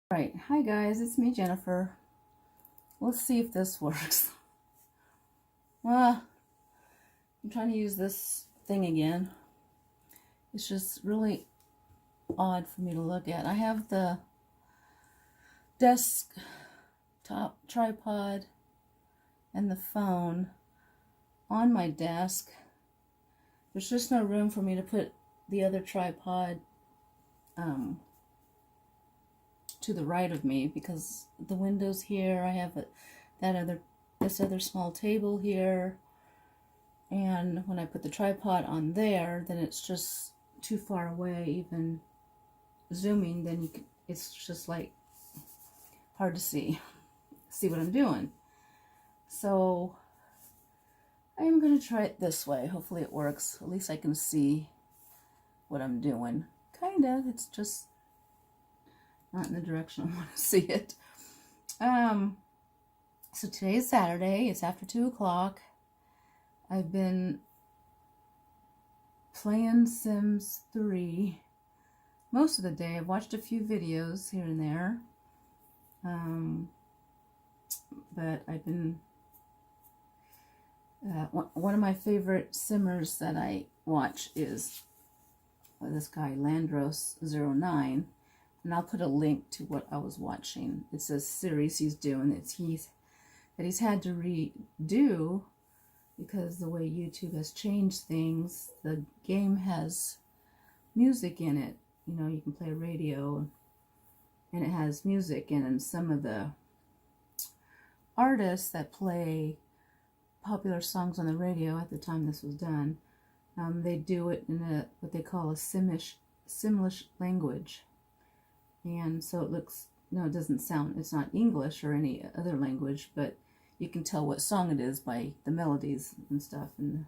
Right, hi guys, it's me, Jennifer. Let's see if this works. Well, I'm trying to use this thing again. It's just really odd for me to look at. I have the desktop tripod and the phone on my desk. There's just no room for me to put the other tripod to the right of me because the window's here. I have this other small table here, and when I put the tripod on there, then it's just too far away. Even zooming, then it's just like hard to see what I'm doing. So I'm gonna try it this way. Hopefully it works. At least I can see what I'm doing. Kinda. It's just not in the direction I want to see it. So today's Saturday. It's after 2 o'clock. I've been playing Sims 3 most of the day. I've watched a few videos here and there. But I've been... one of my favorite simmers that I watch is this guy, Landros09. And I'll put a link to what I was watching. It's a series he's doing that he's had to redo because the way YouTube has changed things. The game has music in it. You know, you can play radio and it has music in it. And some of the artists that play popular songs on the radio at the time this was done, they do it in what they call a Simlish language. And so it looks, no, it doesn't sound, it's not English or any other language, but you can tell what song it is by the melodies and stuff and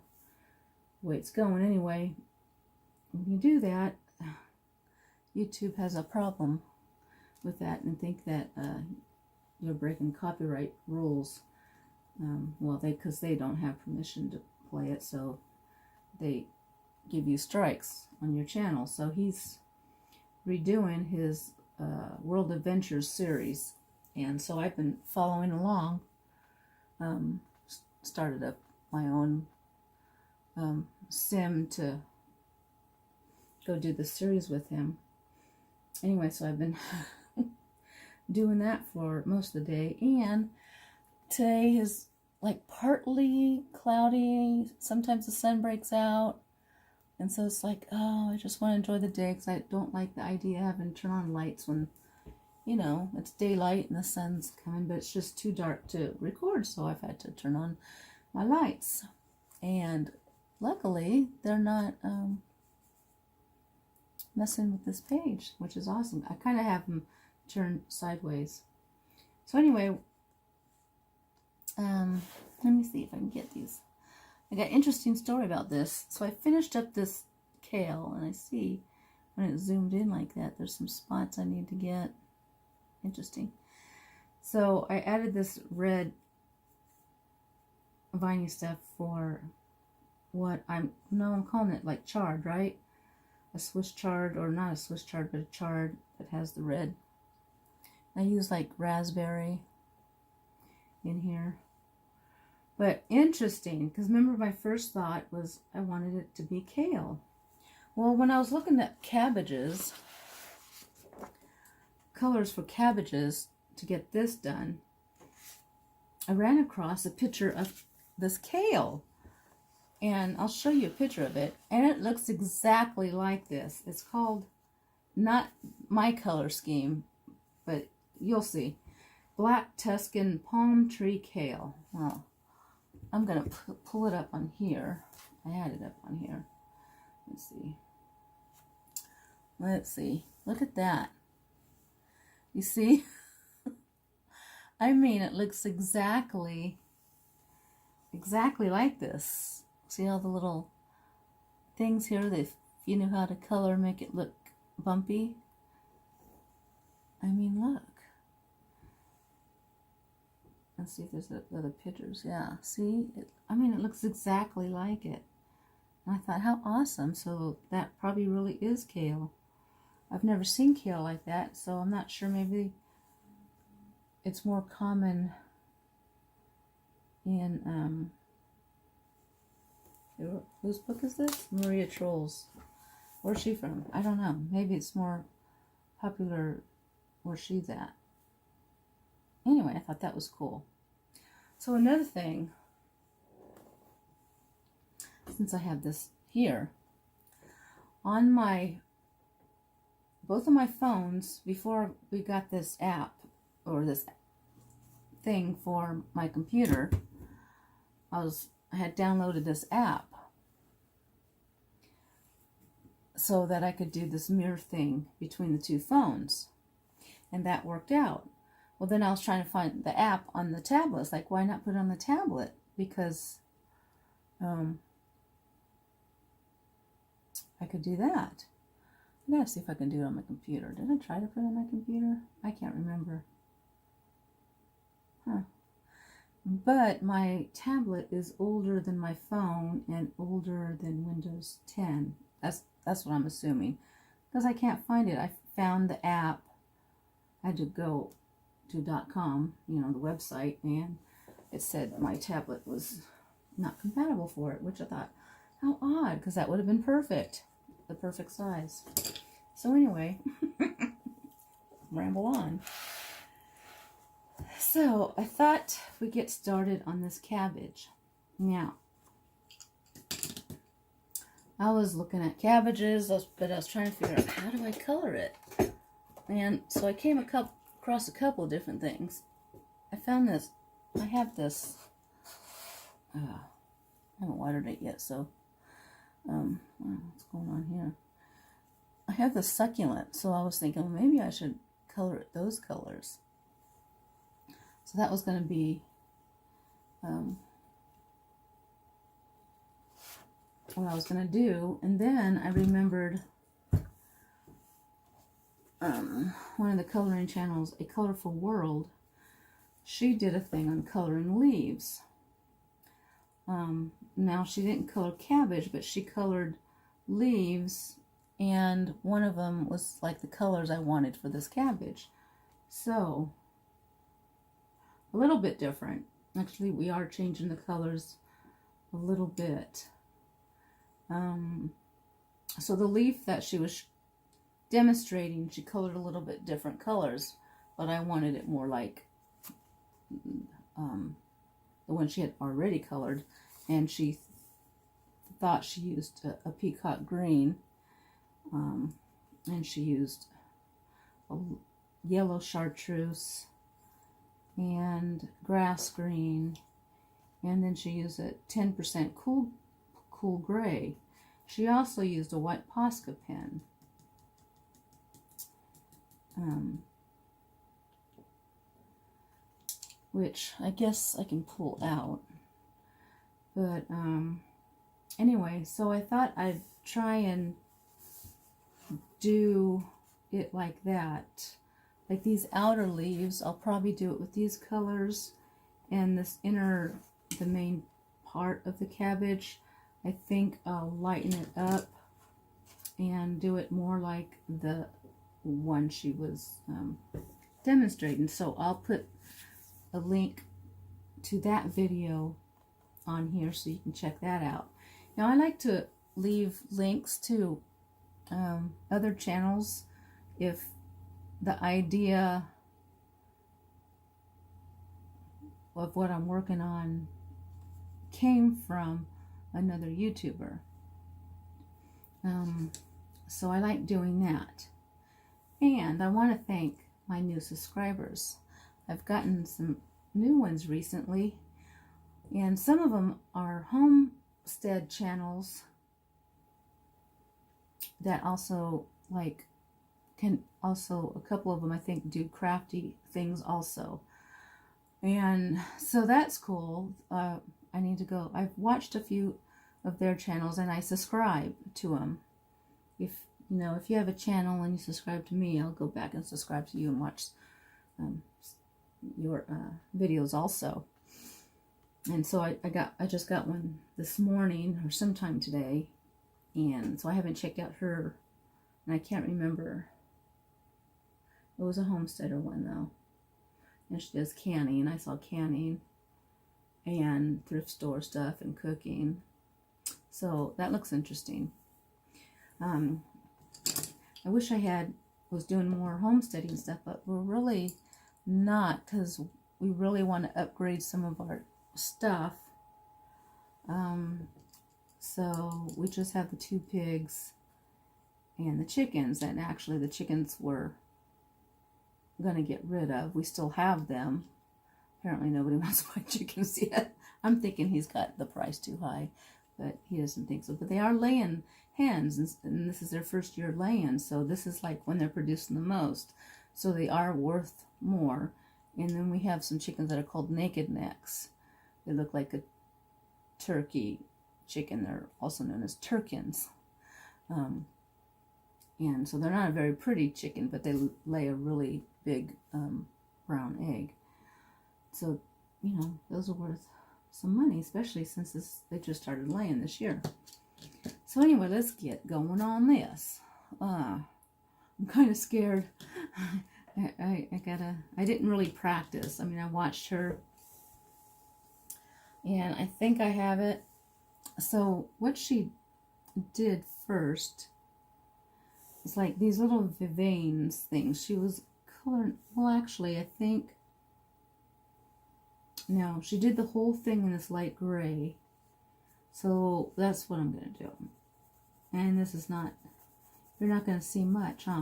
the way it's going. Anyway, when you do that, YouTube has a problem with that and think that you're breaking copyright rules. Because they don't have permission to play it, so they give you strikes on your channel. So he's redoing his World Adventures series, and so I've been following along. Started up my own sim to go do the series with him. Anyway, so I've been doing that for most of the day, and today is like partly cloudy. Sometimes the sun breaks out, and so it's like, oh, I just want to enjoy the day because I don't like the idea of having to turn on lights when, you know, it's daylight and the sun's coming, but it's just too dark to record, so I've had to turn on my lights. And luckily, they're not messing with this page, which is awesome. I kind of have them turned sideways. So anyway, let me see if I can get these. I got an interesting story about this. So I finished up this kale, and I see when it zoomed in like that, there's some spots I need to get. Interesting. So I added this red viney stuff for what I'm calling it like chard, right? A Swiss chard, or not a Swiss chard, but a chard that has the red. I use like raspberry in here. But interesting, because remember my first thought was I wanted it to be kale. Well, when I was looking at cabbages, colors for cabbages to get this done, I ran across a picture of this kale. And I'll show you a picture of it. And it looks exactly like this. It's called, not my color scheme, but you'll see. Black Tuscan Palm Tree Kale. Well, I'm going to pull it up on here. I had it up on here. Let's see. Let's see. Look at that. You see? I mean, it looks exactly like this. See all the little things here that if you knew how to color, make it look bumpy? I mean, look. Let's see if there's other pictures. Yeah, see? I mean, it looks exactly like it. And I thought, how awesome. So that probably really is kale. I've never seen kale like that, so I'm not sure. Maybe it's more common in, whose book is this? Maria Trolle's. Where's she from? I don't know. Maybe it's more popular where she's at. Anyway, I thought that was cool. So another thing, since I have this here, on both of my phones, before we got this app, or this thing for my computer, I had downloaded this app so that I could do this mirror thing between the two phones, and that worked out. Well, then I was trying to find the app on the tablet. It's like, why not put it on the tablet? Because I could do that. I gotta see if I can do it on my computer. Did I try to put it on my computer? I can't remember. Huh. But my tablet is older than my phone and older than Windows 10. That's what I'm assuming. Because I can't find it. I found the app. I had to go to .com, the website, and it said my tablet was not compatible for it, which I thought, how odd, because that would have been perfect. The perfect size. So anyway, ramble on. So I thought we'd get started on this cabbage. Now, I was looking at cabbages, but I was trying to figure out, how do I color it? And so I came across a couple of different things. I found this. I have this. I haven't watered it yet, so what's going on here? I have the succulent, so I was thinking, well, maybe I should color it those colors. So that was going to be what I was going to do. And then I remembered one of the coloring channels, A Colorful World. She did a thing on coloring leaves. Now, she didn't color cabbage, but she colored leaves, and one of them was like the colors I wanted for this cabbage. So, a little bit different. Actually, we are changing the colors a little bit. So the leaf that she was demonstrating, she colored a little bit different colors, but I wanted it more like the one she had already colored, and she thought she used a peacock green, and she used a yellow chartreuse and grass green, and then she used a 10% cool gray. She also used a white Posca pen. Which I guess I can pull out. But anyway, so I thought I'd try and do it like that. Like these outer leaves, I'll probably do it with these colors, and this the main part of the cabbage, I think I'll lighten it up and do it more like the one she was demonstrating. So I'll put a link to that video on here so you can check that out. Now, I like to leave links to other channels if the idea of what I'm working on came from another YouTuber. So I like doing that. And I want to thank my new subscribers. I've gotten some new ones recently, and some of them are Homestead channels that also a couple of them I think do crafty things also. And so that's cool. I need to go. I've watched a few of their channels and I subscribe to them. If you have a channel and you subscribe to me, I'll go back and subscribe to you and watch your videos also. And so I just got one this morning or sometime today, and so I haven't checked out her, and I can't remember. It was a Homesteader one though. and she does canning. I saw canning and thrift store stuff and cooking. So that looks interesting. I wish I was doing more homesteading stuff, but we're really not, because we really want to upgrade some of our stuff. So we just have the 2 pigs and the chickens, and actually the chickens we're going to get rid of. We still have them. Apparently nobody wants to buy chickens yet. I'm thinking he's got the price too high, but he doesn't think so. But they are laying hens, and this is their first year laying, so this is like when they're producing the most. So they are worth more. And then we have some chickens that are called naked necks. They look like a turkey chicken. They're also known as turkins. And so they're not a very pretty chicken, but they lay a really big brown egg. So, you know, those are worth some money, especially since they just started laying this year. So anyway, let's get going on this. I'm kind of scared. I didn't really practice. I mean, I watched her, and I think I have it. So what she did first is like these little veins things. She was coloring, well, actually, I think, no, she did the whole thing in this light gray. So that's what I'm going to do. And this is not, you're not going to see much, huh?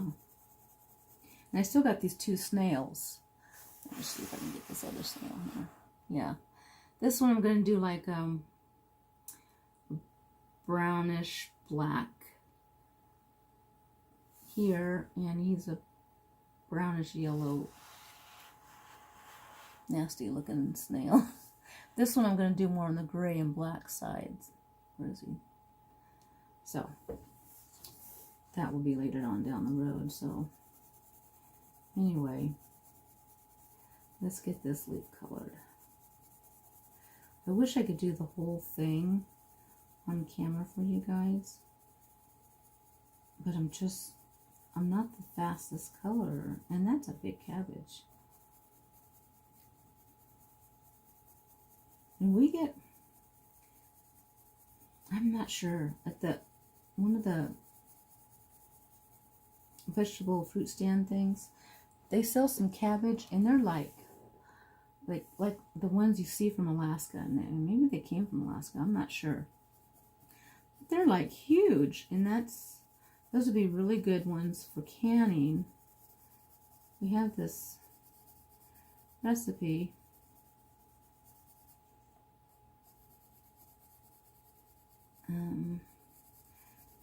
And I still got these 2 snails. Let me see if I can get this other snail here. Yeah. This one I'm going to do like brownish black here. And he's a brownish yellow, nasty looking snail. This one I'm going to do more on the gray and black sides. Where is he? So, that will be later on down the road. So, anyway, let's get this leaf colored. I wish I could do the whole thing on camera for you guys. But I'm not the fastest colorer. And that's a big cabbage. And we get, I'm not sure, at one of the vegetable fruit stand things, they sell some cabbage, and they're like the ones you see from Alaska, and maybe they came from Alaska, I'm not sure. But they're like huge, and those would be really good ones for canning. We have this recipe.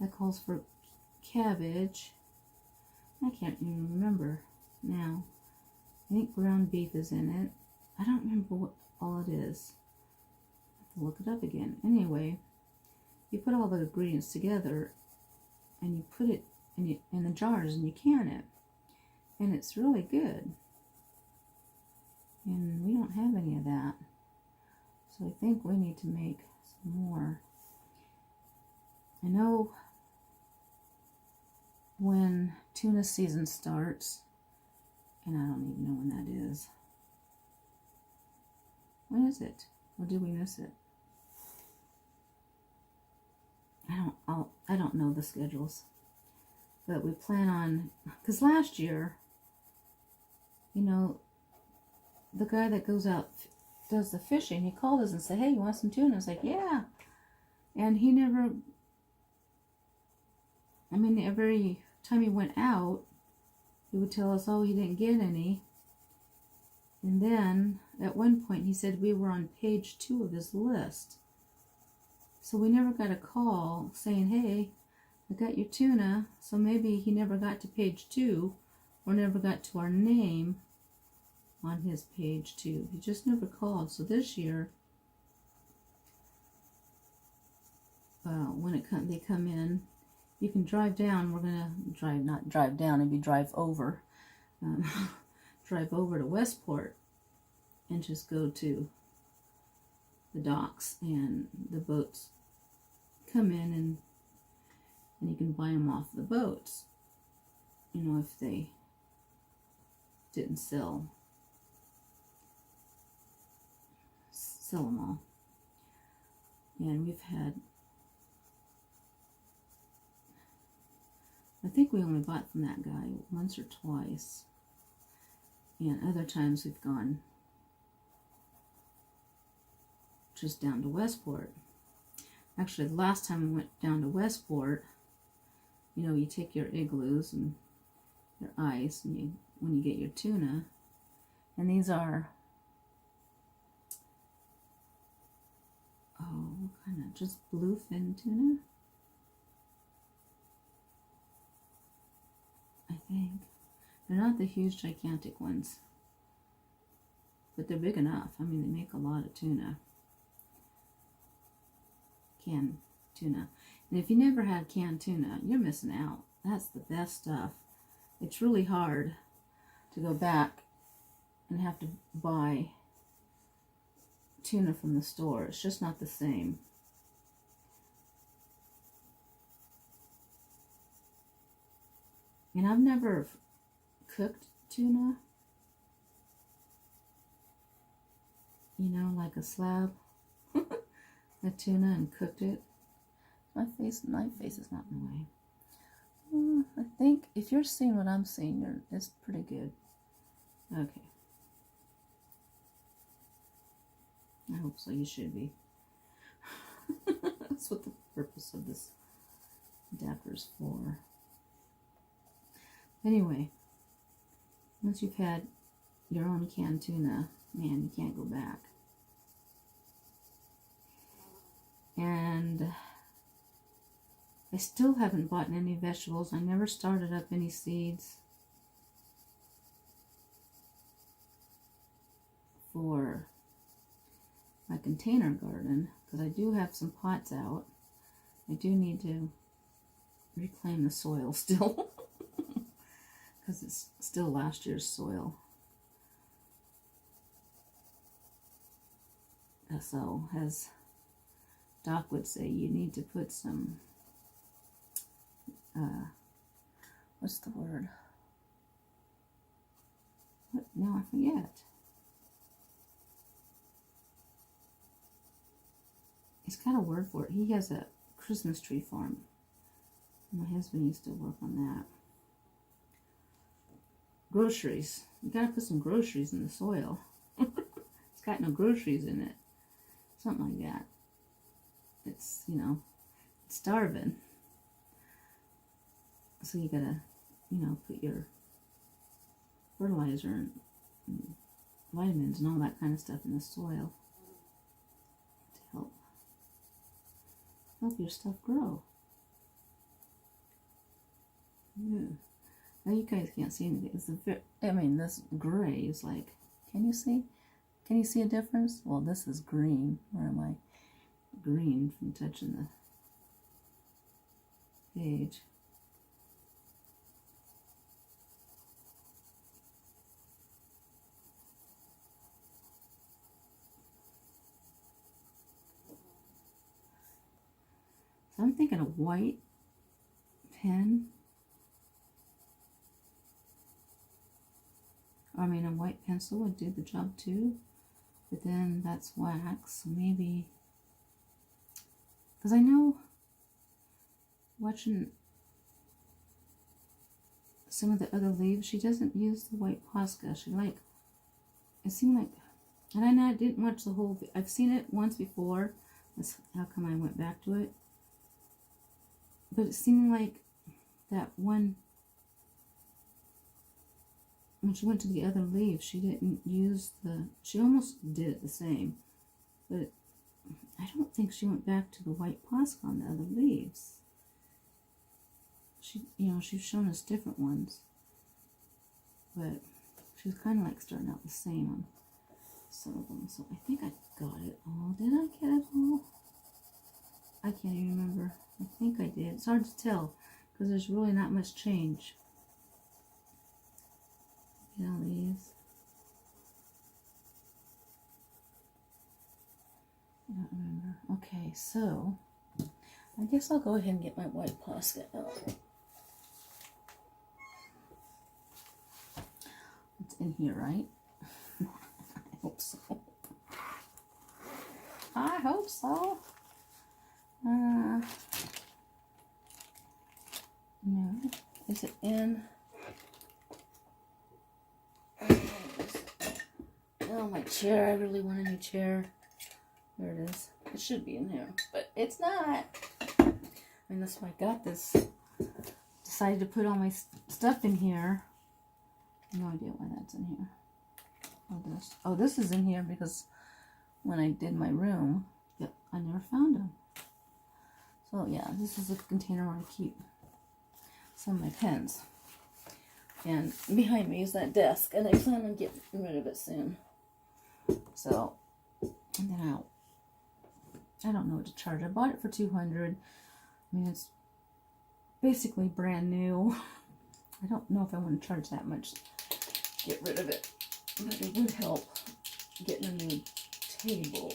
That calls for cabbage. I can't even remember now. I think ground beef is in it. I don't remember what all it is. I have to look it up again. Anyway, you put all the ingredients together and you put it in the jars and you can it. And it's really good. And we don't have any of that. So I think we need to make some more. I know when tuna season starts, and I don't even know when that is. When is it? Or did we miss it? I don't know the schedules. But we plan on, because last year, you know, the guy that goes out, does the fishing, he called us and said, hey, you want some tuna? I was like, yeah. And he never, I mean, every time he went out, he would tell us, oh, he didn't get any. And then, at one point, he said we were on page 2 of his list. So we never got a call saying, hey, I got your tuna. So maybe he never got to page 2, or never got to our name on his page 2. He just never called. So this year, when they come in, you can drive down. We're gonna not drive down, it'd be drive over. Drive over to Westport and just go to the docks, and the boats come in, and you can buy them off the boats, you know, if they didn't sell sell them all. And we've had, I think we only bought from that guy once or twice. And other times we've gone just down to Westport. Actually, the last time we went down to Westport, you know, you take your igloos and your ice, and when you get your tuna, and these are, what kind of, just bluefin tuna, I think. They're not the huge, gigantic ones, but they're big enough. I mean, they make a lot of tuna. Canned tuna. And if you never had canned tuna, you're missing out. That's the best stuff. It's really hard to go back and have to buy tuna from the store. It's just not the same. And I've never cooked tuna, you know, like a slab of tuna and cooked it. My face is not in the way. I think if you're seeing what I'm seeing, it's pretty good. Okay. I hope so. You should be. That's what the purpose of this adapter is for. Anyway, once you've had your own canned tuna, man, you can't go back. And I still haven't bought any vegetables. I never started up any seeds for my container garden, because I do have some pots out. I do need to reclaim the soil still, because it's still last year's soil. So, as Doc would say, you need to put some, what's the word? What? No, I forget. He's got a word for it. He has a Christmas tree farm. My husband used to work on that. Groceries. You gotta put some groceries in the soil. It's got no groceries in it. Something like that. It's, you know, it's starving. So you gotta, you know, put your fertilizer and vitamins and all that kind of stuff in the soil to help your stuff grow. Yeah. Now you guys can't see anything. It's this gray is like, can you see? Can you see a difference? Well, this is green. Where am I? Green from touching the page. So I'm thinking a white pen. I mean, a white pencil would do the job too. But then that's wax, so maybe. Because I know, watching some of the other leaves, she doesn't use the white Posca. It seemed like, and I know I didn't watch the whole, I've seen it once before. That's how come I went back to it. But it seemed like that one, when she went to the other leaves, she didn't use she almost did it the same. But I don't think she went back to the white Posca on the other leaves. She's shown us different ones. But she was kind of like starting out the same on some of them. So I think I got it all. Did I get it all? I can't even remember. I think I did. It's hard to tell because there's really not much change. Get all these. I don't remember. Okay, so I guess I'll go ahead and get my white Posca out. It's in here, right? I hope so. I hope so. No. Is it in? Oh, my chair. I really want a new chair. There it is. It should be in here, but it's not. I mean, that's why I got this. Decided to put all my stuff in here. No idea why that's in here. Oh, this is in here because when I did my room, yep, I never found them. So yeah, this is a container where I keep some of my pens. And behind me is that desk, and I plan on getting rid of it soon. So, and then I don't know what to charge. I bought it for $200. I mean, it's basically brand new. I don't know if I want to charge that much to get rid of it, but it would help getting a new table.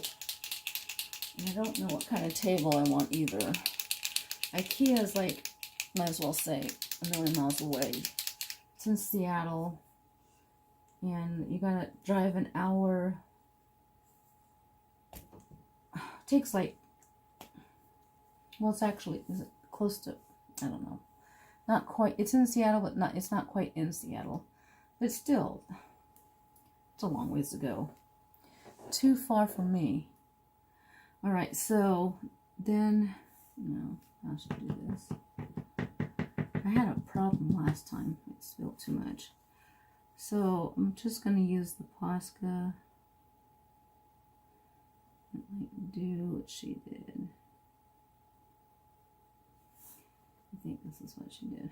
And I don't know what kind of table I want either. IKEA is like, might as well say, a million miles away. It's in Seattle, and you gotta drive an hour. It takes like, well, it's actually, is it close to, I don't know. Not quite, it's in Seattle, but it's not quite in Seattle. But still, it's a long ways to go. Too far for me. Alright, so then, no, I should do this. I had a problem last time. It spilled too much. So I'm just going to use the Posca. It might do what she did. I think this is what she did.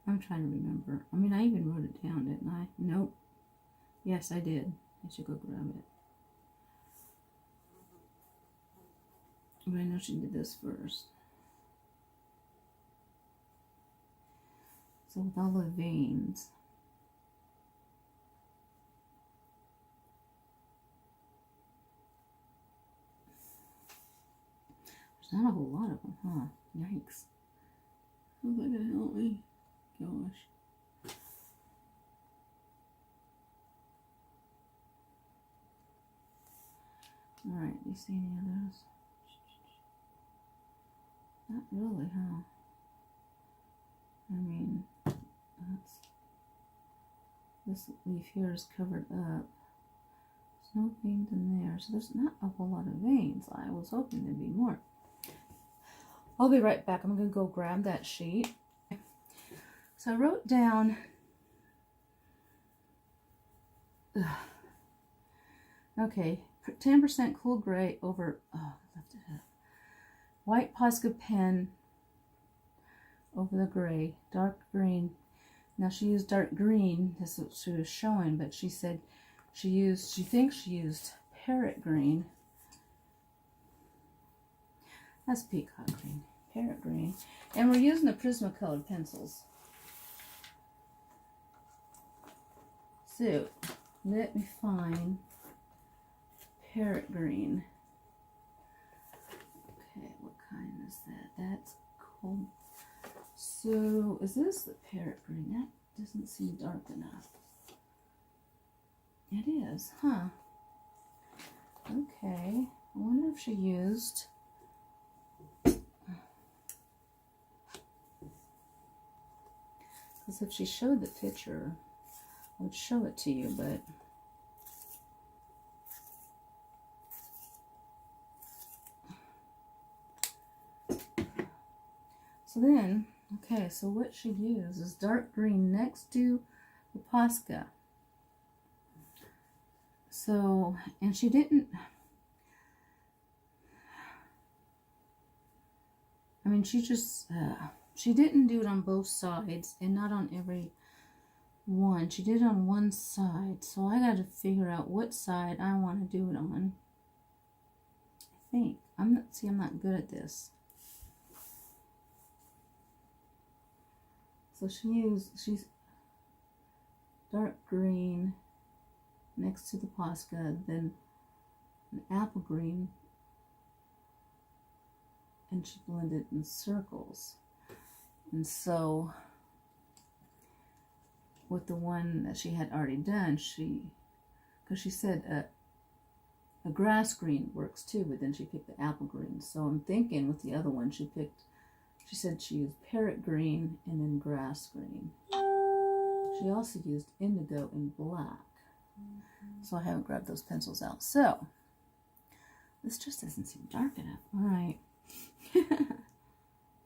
I'm trying to remember. I mean, I even wrote it down, didn't I? Nope. Yes, I did. I should go grab it. But I know she did this first. So with all the veins. There's not a whole lot of them, huh? Yikes. How's that gonna help me? Gosh. Alright, do you see any of those? Not really, huh? I mean, this leaf here is covered up. There's no veins in there, so there's not a whole lot of veins. I was hoping there'd be more. I'll be right back. I'm going to go grab that sheet. So I wrote down, okay, 10% cool gray over, oh, I left it up. White Posca pen over the gray, dark green. Now she used dark green, this is what she was showing, but she said she thinks she used parrot green. That's peacock green, parrot green. And we're using the Prismacolor pencils. So, let me find parrot green. Okay, what kind is that? That's cool. So, is this the parrot green? That doesn't seem dark enough. It is, huh? Okay, I wonder if she used... Because if she showed the picture, I would show it to you, but... So then, okay, so what she used is dark green next to the Posca. So, and she didn't... I mean, she just... she didn't do it on both sides, and not on every one. She did it on one side, so I got to figure out what side I want to do it on. I think. I'm not good at this. So she's dark green next to the Posca, then an apple green, and she blended in circles. And so with the one that she had already done, because she said a grass green works too, but then she picked the apple green. So I'm thinking with the other one, she said she used parrot green and then grass green. She also used indigo and black. So I haven't grabbed those pencils out. So this just doesn't seem dark enough. All right.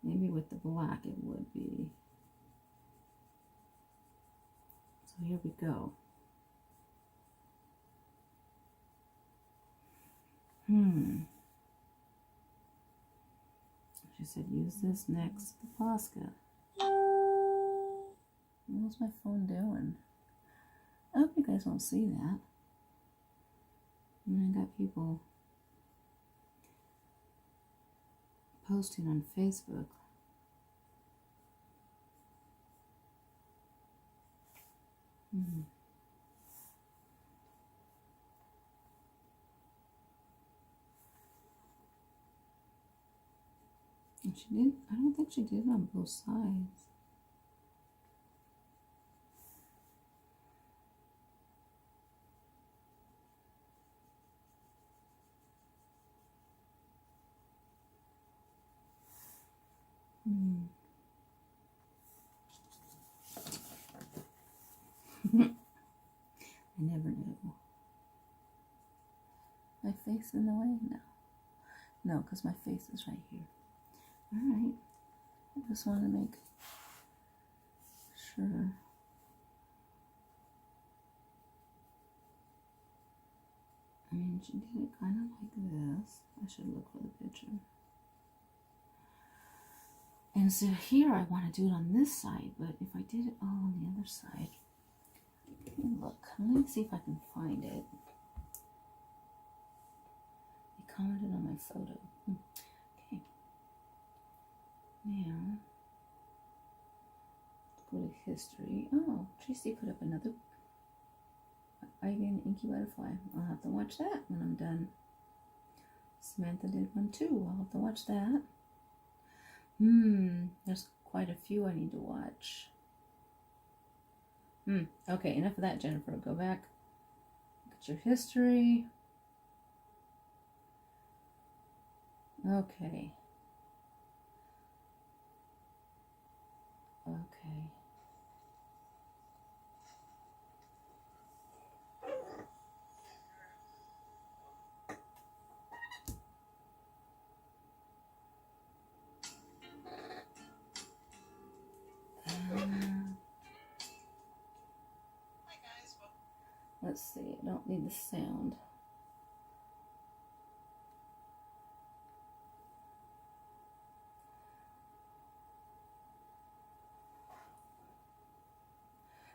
Maybe with the black it would be. So here we go. She said use this next to the Posca. What's my phone doing? I hope you guys won't see that. And I got people posting on Facebook. And she did, I don't think she did it on both sides. I never knew. My face in the way? No, because my face is right here. Alright. I just want to make sure. I mean, she did it kind of like this. I should look for the picture. And so here I want to do it on this side, but if I did it all on the other side, look, let me see if I can find it. They commented on my photo. Okay. Now, go to history. Oh, Tracy put up another Ivy and Inky Butterfly. I'll have to watch that when I'm done. Samantha did one too. I'll have to watch that. There's quite a few I need to watch. Okay, enough of that, Jennifer. Go back. Look at your history. Okay. Okay. Let's see, I don't need the sound.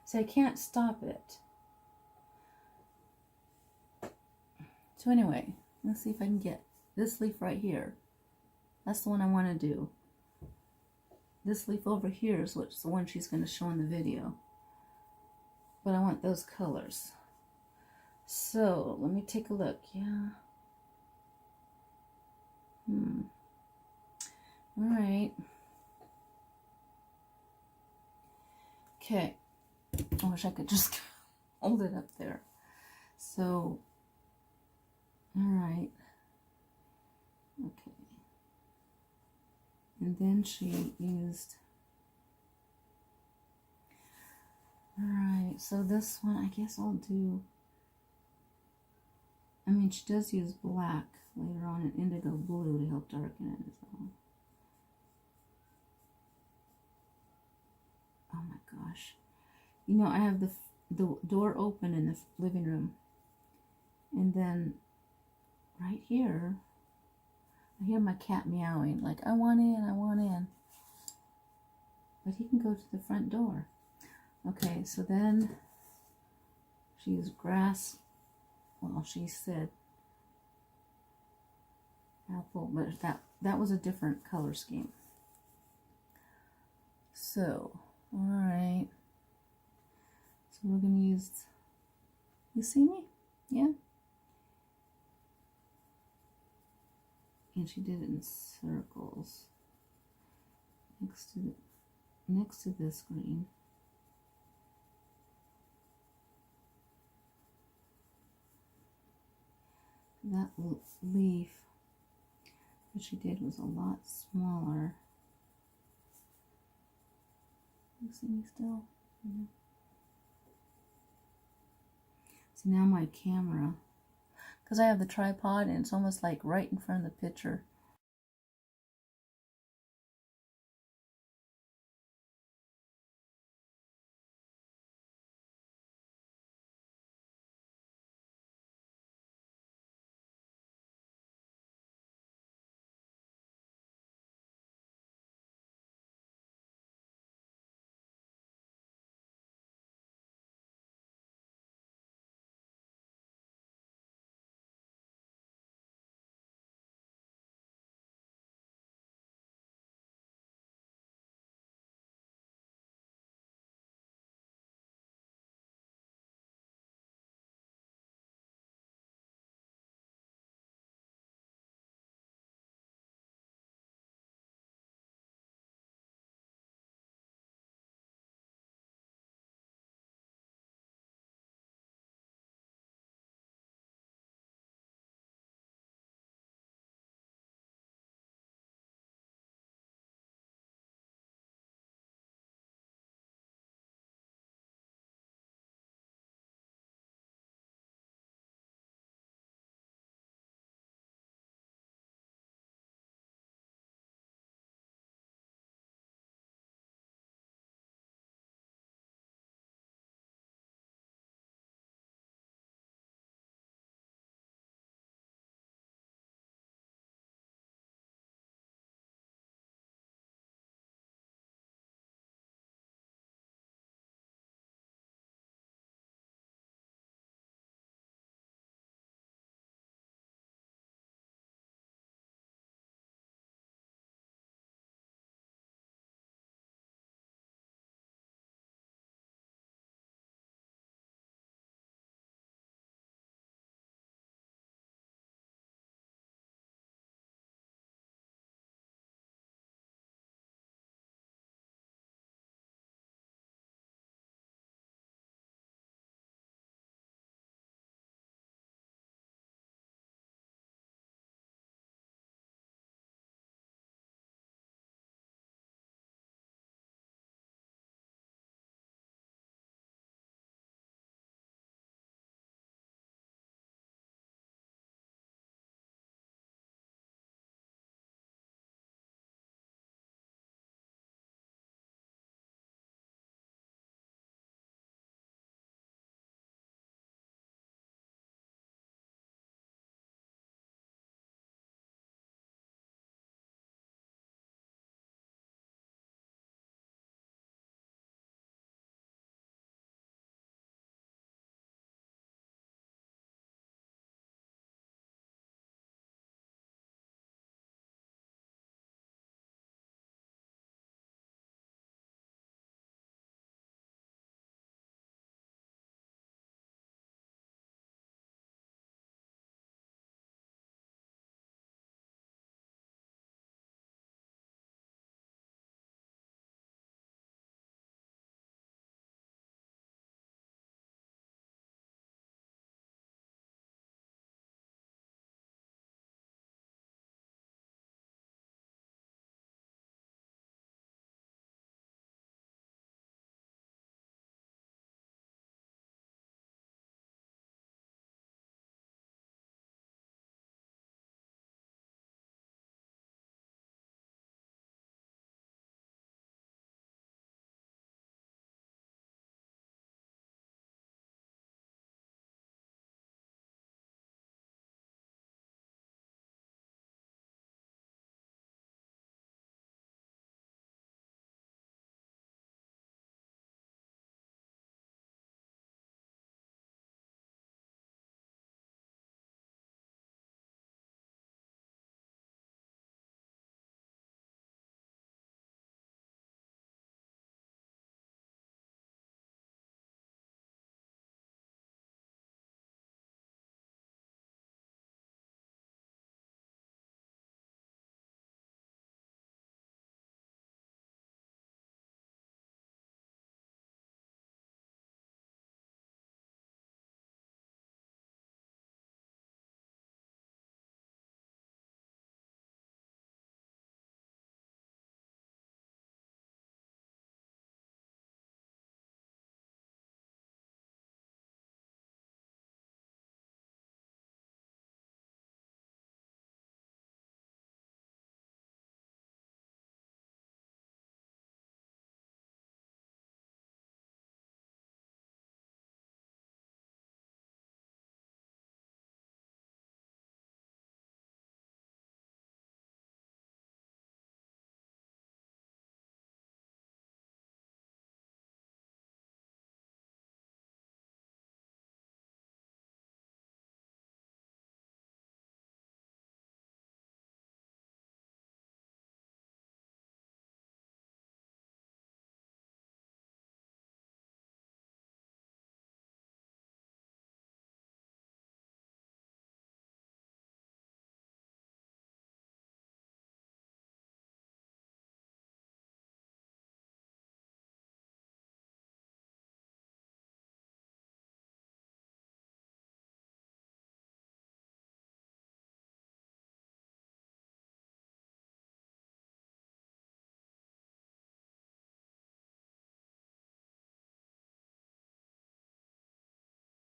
So I can't stop it. So anyway, let's see if I can get this leaf right here. That's the one I want to do. This leaf over here is what's the one she's going to show in the video. But I want those colors. So let me take a look. Yeah. All right. Okay. I wish I could just hold it up there. So, all right. Okay. And then she used, all right, so this one, I guess I'll do, I mean, she does use black later on and indigo blue to help darken it as well. Oh my gosh. You know, I have the door open in the living room. And then right here, I hear my cat meowing, like, I want in, I want in. But he can go to the front door. Okay, so then she used grass. Well, she said apple, but that was a different color scheme. So, all right. So we're going to use, you see me? Yeah? And she did it in circles next to this green. that leaf that she did was a lot smaller. You see me still? Mm-hmm. So now my camera, because I have the tripod and it's almost like right in front of the picture,